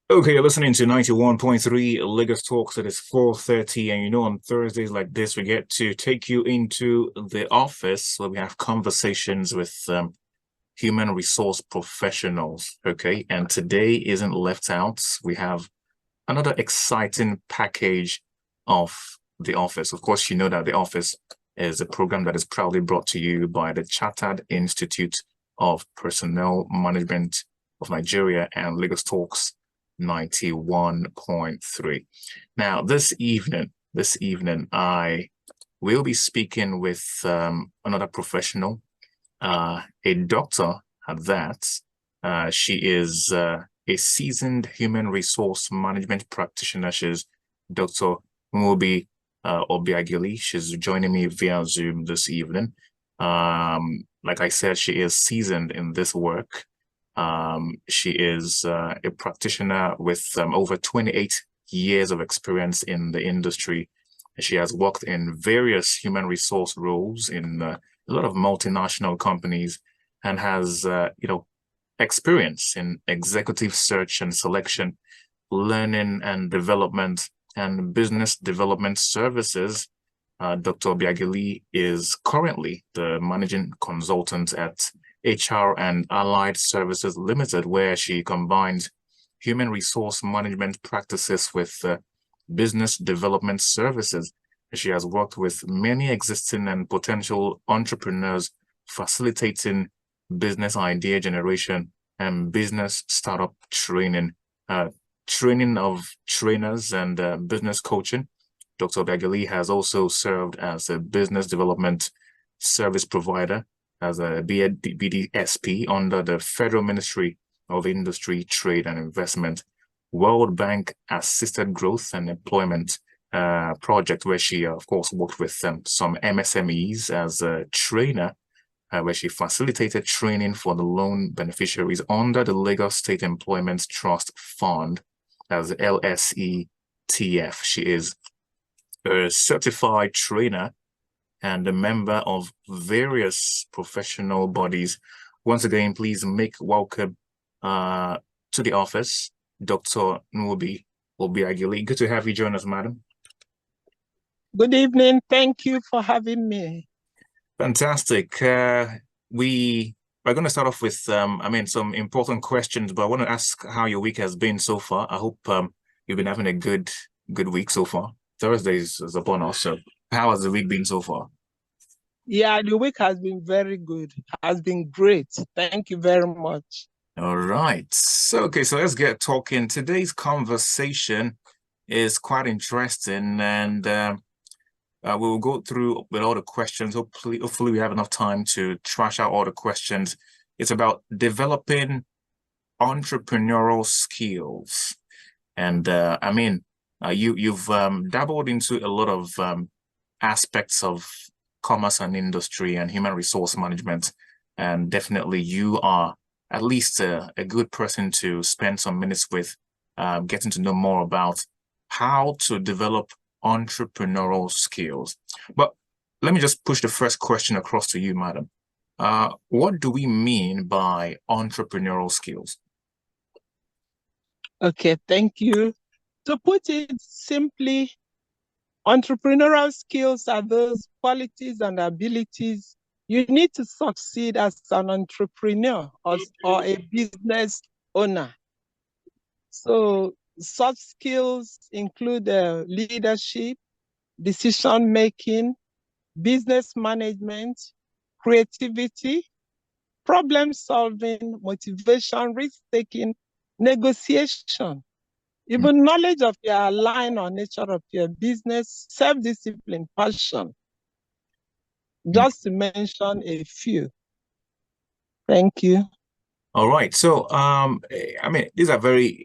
Okay, you're listening to 91.3 Lagos Talks. It is 4:30, and on Thursdays like this, we get to take you into the office where we have conversations with human resource professionals. Okay, and today isn't left out. We have another exciting package of the office. Of course, you know that the office is a program that is proudly brought to you by the Chartered Institute of Personnel Management of Nigeria and Lagos Talks 91.3. Now, this evening, I will be speaking with another professional, a doctor at that. She is a seasoned human resource management practitioner. She's Dr. Nwobi Obiageli. She's joining me via Zoom this evening. Like I said, she is seasoned in this work. She is a practitioner with over 28 years of experience in the industry. She has worked in various human resource roles in a lot of multinational companies and has, experience in executive search and selection, learning and development, and business development services. Dr. Obiageli is currently the managing consultant at HR and Allied Services Limited, where she combines human resource management practices with business development services. She has worked with many existing and potential entrepreneurs, facilitating business idea generation and business startup training, training of trainers and business coaching. Dr. Obiageli has also served as a business development service provider as a BDSP under the Federal Ministry of Industry, Trade and Investment, World Bank Assisted Growth and Employment project, where she, of course, worked with some MSMEs as a trainer, where she facilitated training for the loan beneficiaries under the Lagos State Employment Trust Fund as LSETF. She is a certified trainer and a member of various professional bodies. Once again, please make welcome to the office, Dr. Nwobi Obiageli. Good to have you join us, madam. Good evening. Thank you for having me. Fantastic. We're going to start off with, some important questions, but I want to ask how your week has been so far. I hope you've been having a good week so far. Thursday is upon us, so how has the week been so far? Yeah, the week has been very good. Has been great. Thank you very much. All right. So let's get talking. Today's conversation is quite interesting, and we'll go through with all the questions. Hopefully we have enough time to trash out all the questions. It's about developing entrepreneurial skills. And you've dabbled into a lot of aspects of commerce and industry and human resource management. And definitely you are at least a good person to spend some minutes with, getting to know more about how to develop entrepreneurial skills. But let me just push the first question across to you, madam. What do we mean by entrepreneurial skills? Okay, thank you. To put it simply, entrepreneurial skills are those qualities and abilities you need to succeed as an entrepreneur or a business owner. So such skills include leadership, decision-making, business management, creativity, problem-solving, motivation, risk-taking, negotiation, even knowledge of your line or nature of your business, self-discipline, passion, just to mention a few. Thank you. All right. So, these are very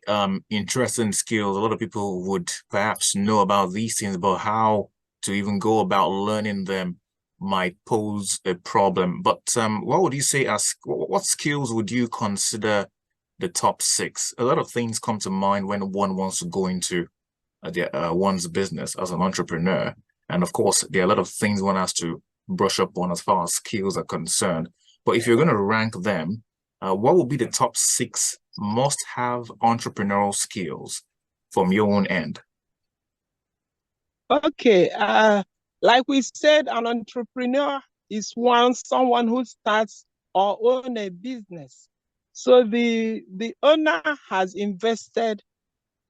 interesting skills. A lot of people would perhaps know about these things, but how to even go about learning them might pose a problem. But what would you say what skills would you consider the top 6? A lot of things come to mind when one wants to go into one's business as an entrepreneur. And of course, there are a lot of things one has to brush up on as far as skills are concerned. But if you're going to rank them, what would be the top 6 must-have entrepreneurial skills from your own end? Okay, like we said, an entrepreneur is someone who starts or own a business. So the owner has invested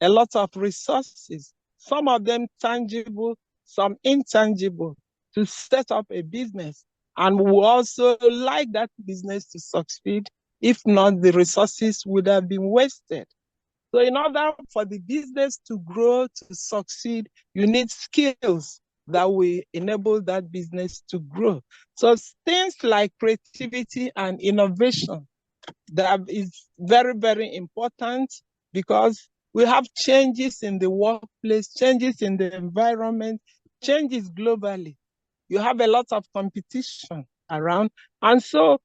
a lot of resources, some of them tangible, some intangible, to set up a business. And we also like that business to succeed. If not, the resources would have been wasted. So in order for the business to grow, to succeed, you need skills that will enable that business to grow. So things like creativity and innovation, that is very, very important, because we have changes in the workplace, changes in the environment, changes globally. You have a lot of competition around. And so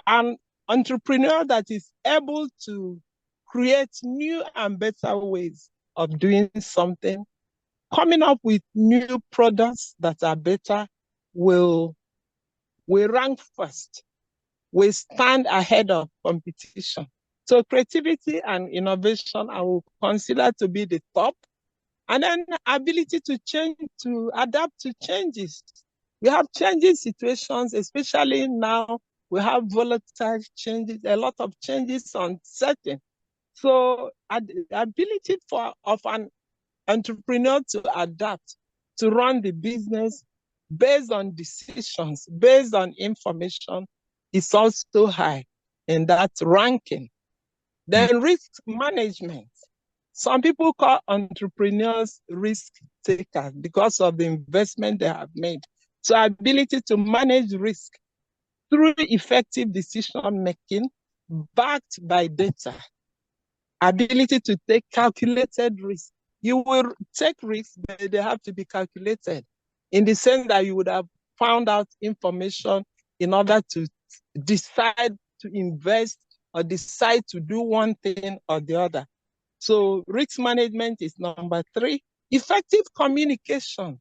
an entrepreneur that is able to create new and better ways of doing something, coming up with new products that are better, will rank first, will stand ahead of competition. So creativity and innovation I will consider to be the top. And then ability to change, to adapt to changes. We have changing situations, especially now. We have volatile changes, a lot of changes, uncertain. So ability of an entrepreneur to adapt, to run the business based on decisions, based on information, is also high in that ranking. Then risk management. Some people call entrepreneurs risk takers because of the investment they have made. So ability to manage risk through effective decision making backed by data. Ability to take calculated risk. You will take risks, but they have to be calculated, in the sense that you would have found out information in order to decide to invest or decide to do one thing or the other. So risk management is number 3. Effective communication.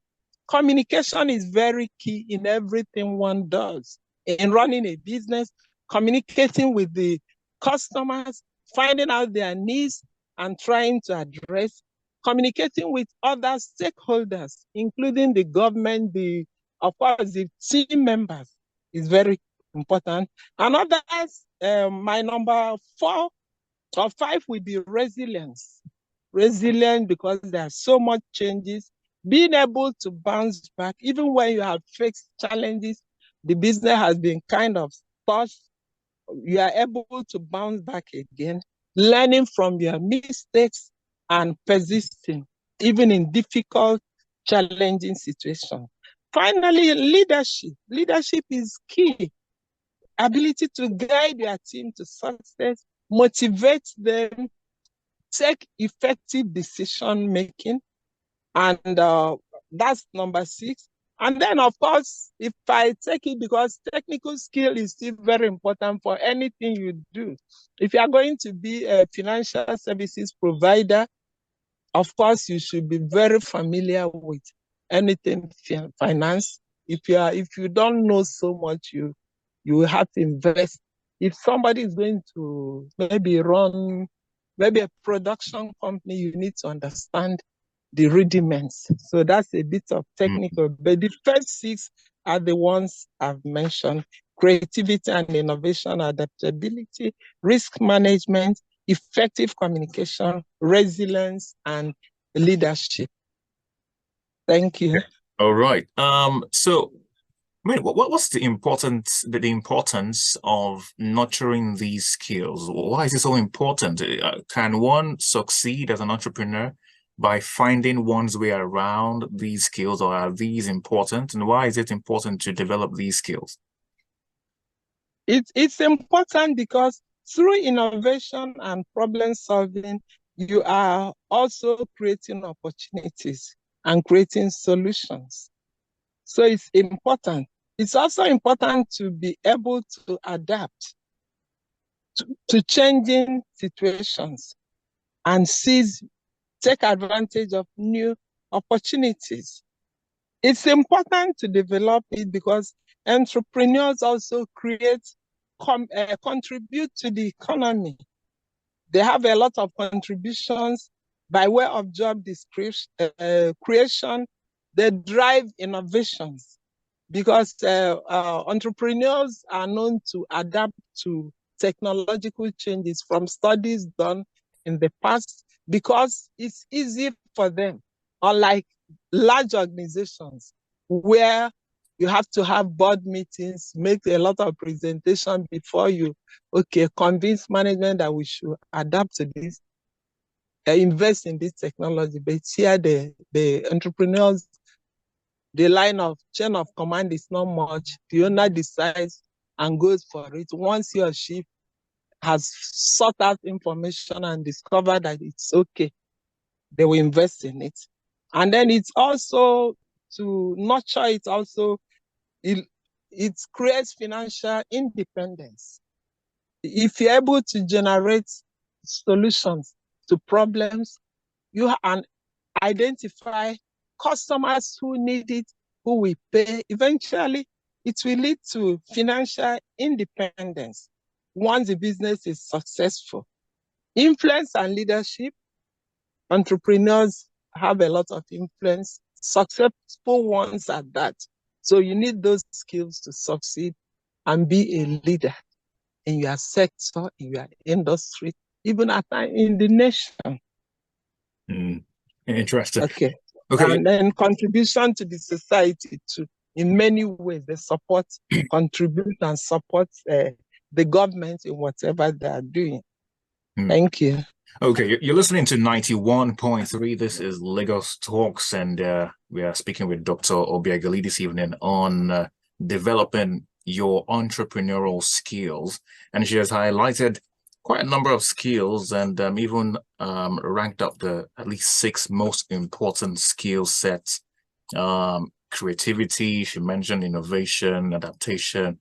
Communication is very key in everything one does. In running a business, communicating with the customers, finding out their needs and trying to address, communicating with other stakeholders, including the government, of course, the team members is very important. And others, my number 4 or 5 will be resilience. Resilient because there are so much changes. Being able to bounce back, even when you have faced challenges, the business has been kind of touched, you are able to bounce back again, learning from your mistakes and persisting, even in difficult, challenging situations. Finally, leadership. Leadership is key. Ability to guide your team to success, motivate them, take effective decision making, and that's number 6. And then, of course, if I take it, because technical skill is still very important for anything you do. If you are going to be a financial services provider, of course, you should be very familiar with anything finance. If you don't know so much, you will have to invest. If somebody is going to maybe run a production company, you need to understand the rudiments. So that's a bit of technical, but the first 6 are the ones I've mentioned: creativity and innovation, adaptability, risk management, effective communication, resilience, and leadership. Thank you. All right. So, I mean, what's the importance of nurturing these skills? Why is it so important? Can one succeed as an entrepreneur by finding one's way around these skills, or are these important? And why is it important to develop these skills? It's important because through innovation and problem solving, you are also creating opportunities and creating solutions. So it's important. It's also important to be able to adapt to changing situations and take advantage of new opportunities. It's important to develop it because entrepreneurs also create contribute to the economy. They have a lot of contributions by way of job creation. They drive innovations because entrepreneurs are known to adapt to technological changes from studies done in the past because it's easy for them, unlike large organizations where you have to have board meetings, make a lot of presentation before you, convince management that we should adapt to this, invest in this technology. But here the entrepreneurs, the line of chain of command is not much. The owner decides and goes for it. Once he or she has sought out information and discovered that it's okay, they will invest in it. And then it's also to nurture it also, it creates financial independence. If you're able to generate solutions to problems, you and identify customers who need it, who will pay. Eventually, it will lead to financial independence once the business is successful. Influence and leadership. Entrepreneurs have a lot of influence, successful ones at that. So you need those skills to succeed and be a leader in your sector, in your industry, even in the nation. Interesting. Okay. Okay. And then contribution to the society too. In many ways, they support, contribute and support the government in whatever they are doing. Thank you. Okay, you're listening to 91.3. This is Lagos Talks, and we are speaking with Dr. Obiageli this evening on developing your entrepreneurial skills. And she has highlighted quite a number of skills and even ranked up the at least 6 most important skill sets. Creativity, she mentioned innovation, adaptation,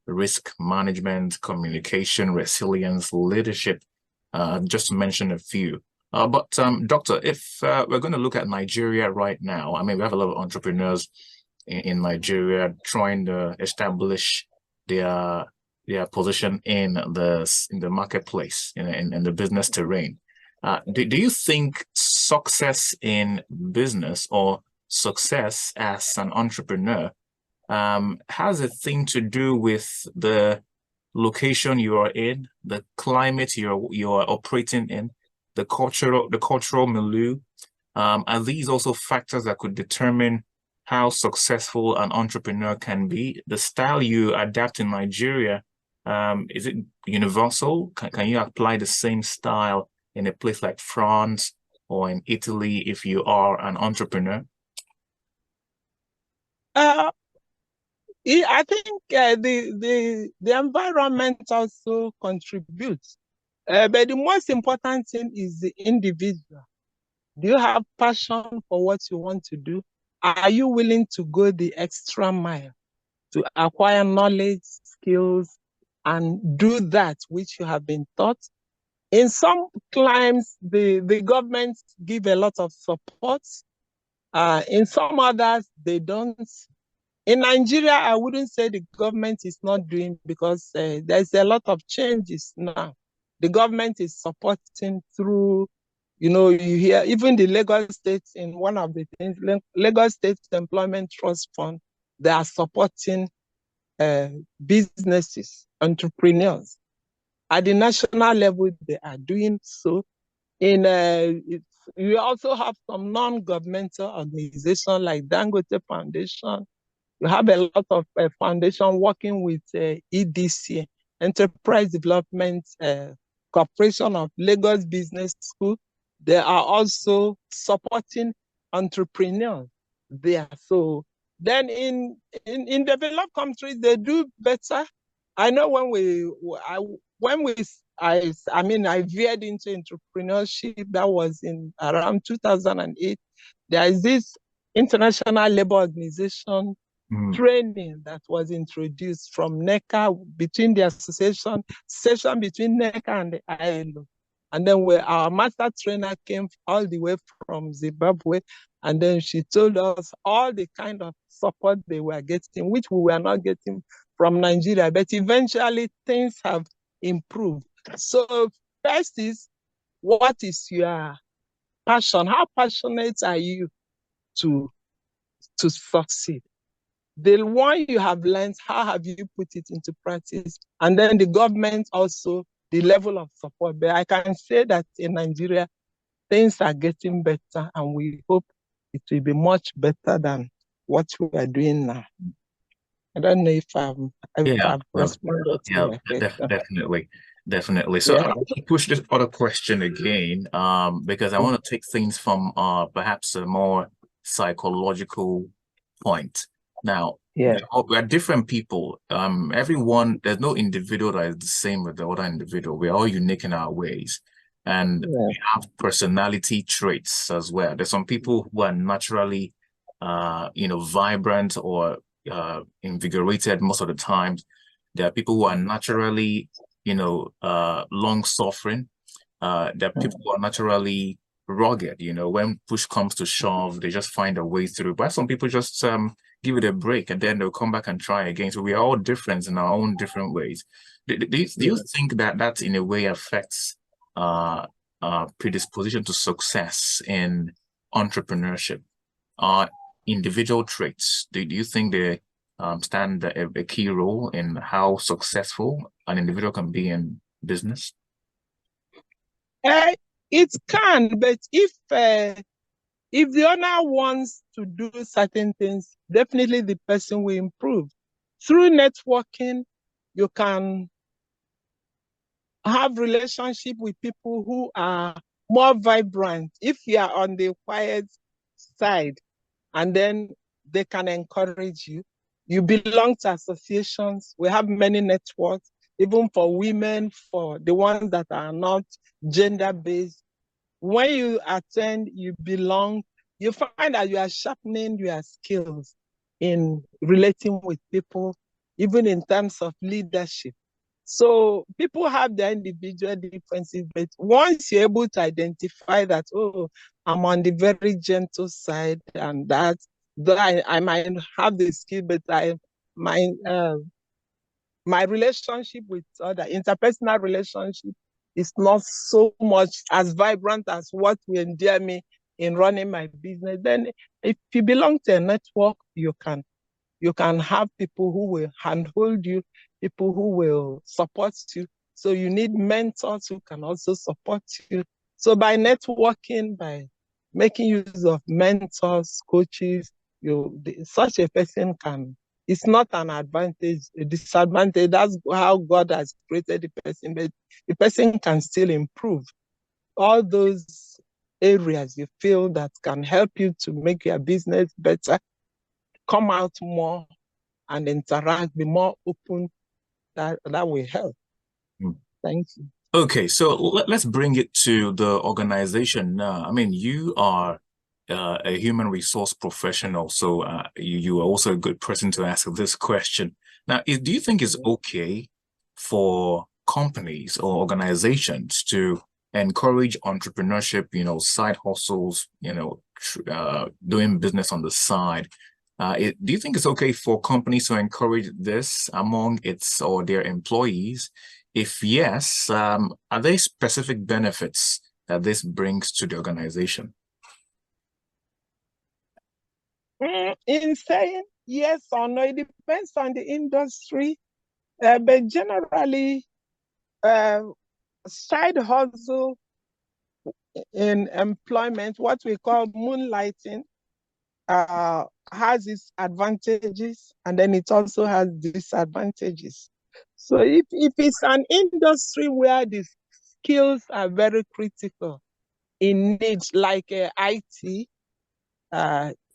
risk management, communication, resilience, leadership, just to mention a few. But Doctor, if we're going to look at Nigeria right now, I mean, we have a lot of entrepreneurs in Nigeria trying to establish their position in the marketplace, in the business terrain. Do you think success in business or success as an entrepreneur has a thing to do with the location you are in, the climate you are operating in, the cultural milieu? Are these also factors that could determine how successful an entrepreneur can be? The style you adapt in Nigeria, is it universal? Can you apply the same style in a place like France or in Italy if you are an entrepreneur? I think the environment also contributes. But the most important thing is the individual. Do you have passion for what you want to do? Are you willing to go the extra mile to acquire knowledge, skills, and do that which you have been taught? In some climes, the government give a lot of support. In some others, they don't. In Nigeria, I wouldn't say the government is not doing, because there's a lot of changes now. The government is supporting through, you hear even the Lagos State, in one of the things, Lagos State Employment Trust Fund, they are supporting businesses, entrepreneurs. At the national level, they are doing so. You also have some non-governmental organizations like Dangote Foundation. You have a lot of foundation working with EDC, Enterprise Development Corporation of Lagos Business School. They are also supporting entrepreneurs there. So then in developed countries, they do better. I know I veered into entrepreneurship, that was in around 2008. There is this International Labour Organization training that was introduced from NECA, between the session between NECA and the ILO. And then our master trainer came all the way from Zimbabwe And then she told us all the kind of support they were getting, which we were not getting from Nigeria. But eventually things have improved. So first is, what is your passion? How passionate are you to succeed? The one you have learned, how have you put it into practice? And then the government also, the level of support. But I can say that in Nigeria, things are getting better, and we hope it will be much better than what we are doing now. I don't know if I've responded to your question. Definitely. So Yeah. I want to push this other question again, because I want to take things from perhaps a more psychological point. Now, Yeah. we are different people. Everyone, there's no individual that is the same with the other individual. We're all unique in our ways. And we have personality traits as well. There's some people who are naturally, vibrant or invigorated most of the times. There are people who are naturally, long suffering. There are people who are naturally rugged. When push comes to shove, they just find a way through. But some people just give it a break, and then they'll come back and try again. So we are all different in our own different ways. Do you think that in a way affects predisposition to success in entrepreneurship? Individual traits, do you think they stand a key role in how successful an individual can be in business? It can, but if the owner wants to do certain things, definitely the person will improve. Through networking, you can have relationship with people who are more vibrant. If you are on the quiet side, and then they can encourage you. You belong to associations. We have many networks, even for women, for the ones that are not gender-based. When you attend, you belong, you find that you are sharpening your skills in relating with people, even in terms of leadership. So people have their individual differences, but once you're able to identify that, oh, I'm on the very gentle side, and that I might have the skill, but my relationship with other interpersonal relationship is not so much as vibrant as what will endear me in running my business. Then if you belong to a network, you can have people who will handhold you, people who will support you. So you need mentors who can also support you. So by networking, by making use of mentors, coaches, such a person can, it's not an advantage, a disadvantage. That's how God has created the person, but the person can still improve. All those areas you feel that can help you to make your business better, come out more and interact, be more open, that will help. Thank you. Okay, so let's bring it to the organization now. I mean, you are a human resource professional, so you are also a good person to ask this question. Now, do you think it's okay for companies or organizations to encourage entrepreneurship, side hustles, doing business on the side? Do you think it's okay for companies to encourage this among its or their employees? If yes, are there specific benefits that this brings to the organization? In saying yes or no, it depends on the industry. But generally, side hustle in employment, what we call moonlighting, has its advantages, and then it also has disadvantages. So if it's an industry where the skills are very critical in needs, like IT,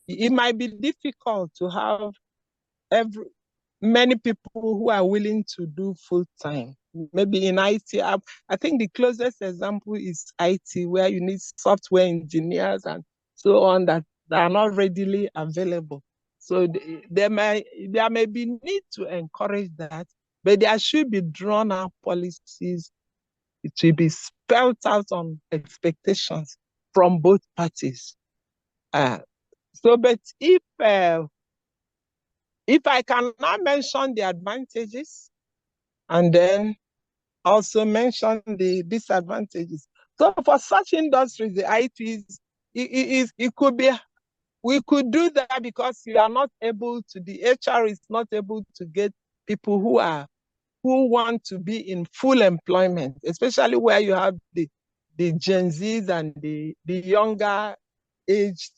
it might be difficult to have many people who are willing to do full-time. Maybe in IT, I think the closest example is IT, where you need software engineers and so on that are not readily available. So there may be need to encourage that, but there should be drawn out policies. It will be spelled out on expectations from both parties. So, but if I can now mention the advantages and then also mention the disadvantages. So for such industries, the IT it could be, we could do that because you are not able to, the HR is not able to get people who want to be in full employment, especially where you have the Gen Zs and the younger aged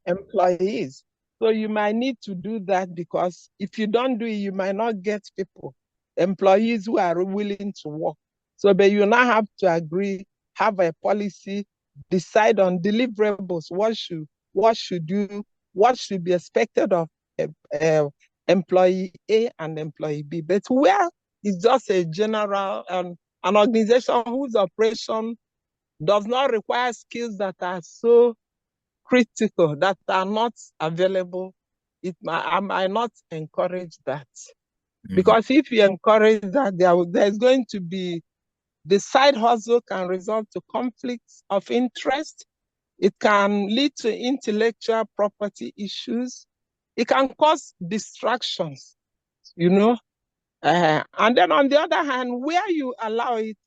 employees. So you might need to do that because if you don't do it, you might not get people, employees who are willing to work. So, but you now have to agree, have a policy, decide on deliverables. What should be expected of employee A and employee B. But where it's just a general, an organization whose operation does not require skills that are so critical, that are not available, I might not encourage that. Because if you encourage that, there's going to be, the side hustle can result to conflicts of interest. It can lead to intellectual property issues. It can cause distractions, you know. And then on the other hand, where you allow it,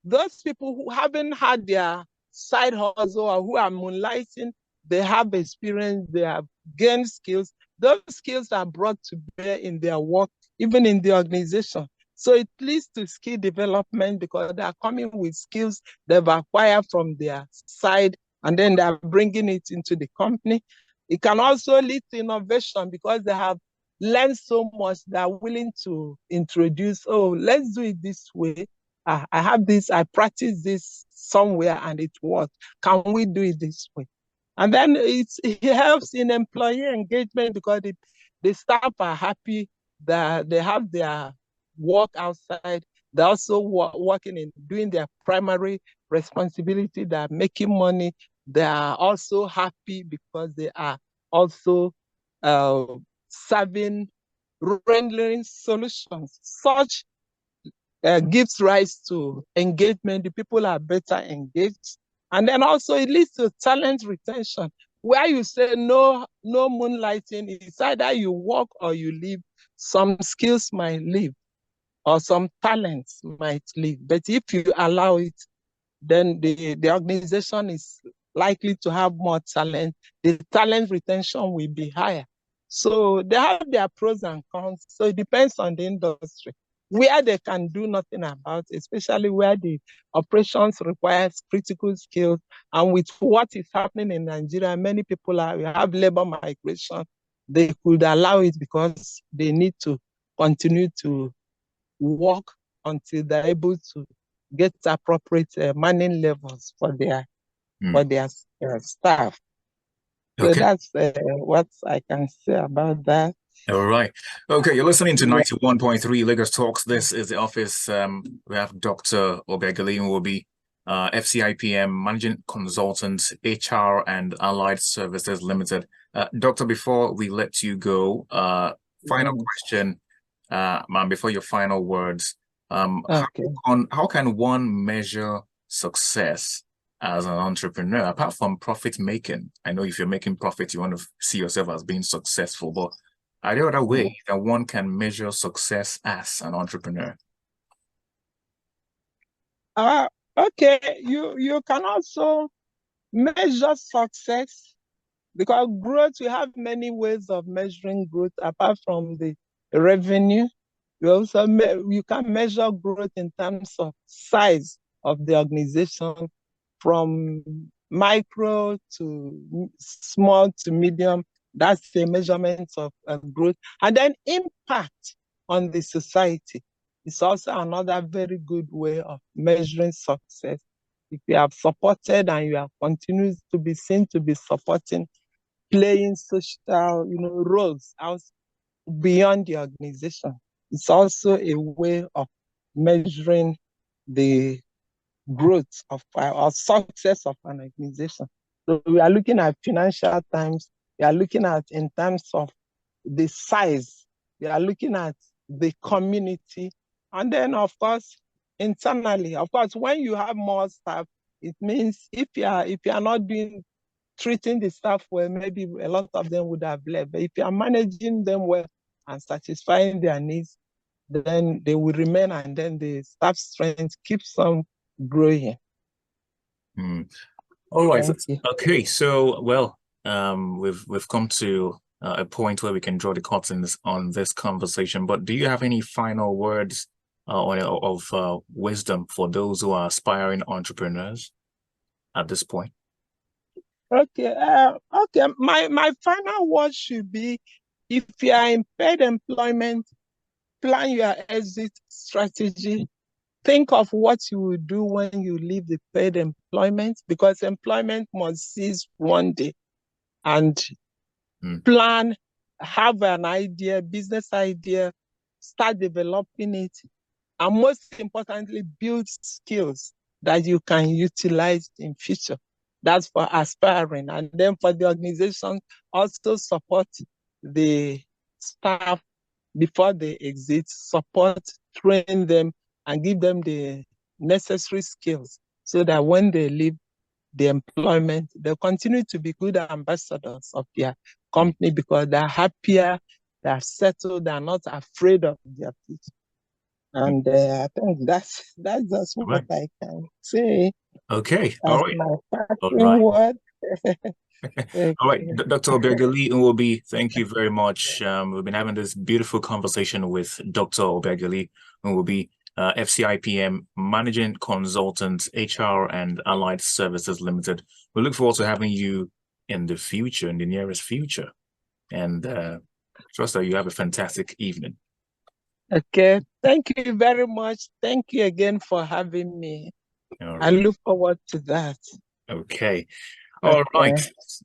those people who haven't had their side hustle or who are moonlighting, they have experience, they have gained skills. Those skills are brought to bear in their work, even in the organization. So it leads to skill development because they are coming with skills they've acquired from their side, and then they're bringing it into the company. It can also lead to innovation because they have learned so much, they're willing to introduce, oh, let's do it this way. I have this, I practice this somewhere and it works. Can we do it this way? And then it helps in employee engagement because the staff are happy that they have their work outside. They're also working in doing their primary responsibility. They're making money. They are also happy because they are also serving, rendering solutions. Such gives rise to engagement. The people are better engaged. And then also it leads to talent retention, where you say no moonlighting. It's either you work or you leave. Some skills might leave or some talents might leave. But if you allow it, then the organization is likely to have more talent. The talent retention will be higher. So they have their pros and cons. So it depends on the industry where they can do nothing about, especially where the operations requires critical skills. And with what is happening in Nigeria, many people have labor migration. They could allow it because they need to continue to work until they're able to get appropriate manning levels for their staff. So Okay. that's what I can say about that. All right. Okay, you're listening to 91.3 Lagos Talks. This is the office. We have Dr. Obiageli Nwobi, FCIPM, Managing Consultant, HR and Allied Services Limited. Doctor, before we let you go, final question, ma'am, before your final words, Okay. how can one measure success as an entrepreneur, apart from profit making? I know if you're making profit, you want to see yourself as being successful, but are there other ways that one can measure success as an entrepreneur? Okay, you can also measure success because growth, we have many ways of measuring growth apart from the revenue. You can measure growth in terms of size of the organization, from micro to small to medium. That's the measurement of growth. And then impact on the society is also another very good way of measuring success. If you have supported and you have continued to be seen to be supporting, playing social, roles out beyond the organization, it's also a way of measuring the growth of or success of an organization. So we are looking at financial terms, we are looking at in terms of the size, we are looking at the community, and then of course internally. Of course, when you have more staff, it means if you are not doing treating the staff well, maybe a lot of them would have left. But if you are managing them well and satisfying their needs, then they will remain, and then the staff strength keeps on growing. All right. Thank you. Okay. So, well, we've come to a point where we can draw the curtains on this conversation. But do you have any final words of wisdom for those who are aspiring entrepreneurs at this point? Okay. Okay. My final word should be: if you are in paid employment, plan your exit strategy. Think of what you will do when you leave the paid employment, because employment must cease one day. And plan, have an idea, business idea, start developing it, and most importantly, build skills that you can utilize in future. That's for aspiring. And then for the organization, also support the staff before they exit, support, train them, and give them the necessary skills so that when they leave the employment, they'll continue to be good ambassadors of their company because they're happier, they're settled, they're not afraid of their future. And I think that's just what I can say. Okay. That's all right. my All parting word. Okay. All right, Dr. Obiageli Nwobi, thank you very much. We've been having this beautiful conversation with Dr. Obiageli Nwobi, FCIPM Managing Consultant, HR and Allied Services Limited. We look forward to having you in the future, in the nearest future. And trust that you have a fantastic evening. Okay. Thank you very much. Thank you again for having me. All I right. look forward to that. Okay. All right.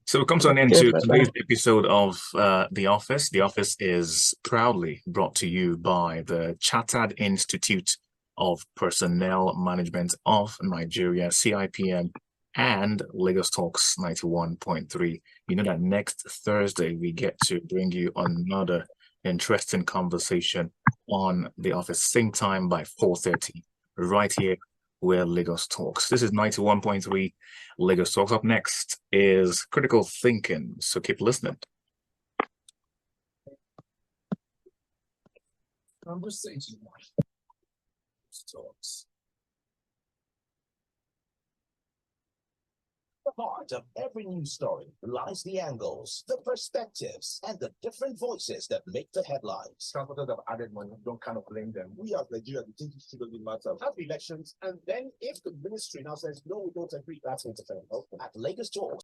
So we come to an end to today's episode of The Office. The Office is proudly brought to you by the Chartered Institute of Personnel Management of Nigeria, CIPM, and Lagos Talks 91.3. You know that next Thursday we get to bring you another interesting conversation on The Office, same time by 4:30, right here where Lagos Talks. This is 91.3 Lagos Talks. Up next is Critical Thinking, so keep listening. Conversation Talks. The heart of every news story lies the angles, the perspectives, and the different voices that make the headlines. Transporters have added money, don't kind of blame them. We as Nigeria, we think it shouldn't matter. Have elections, and then if the ministry now says, no, we don't agree, that's interference. At Lagos Talks,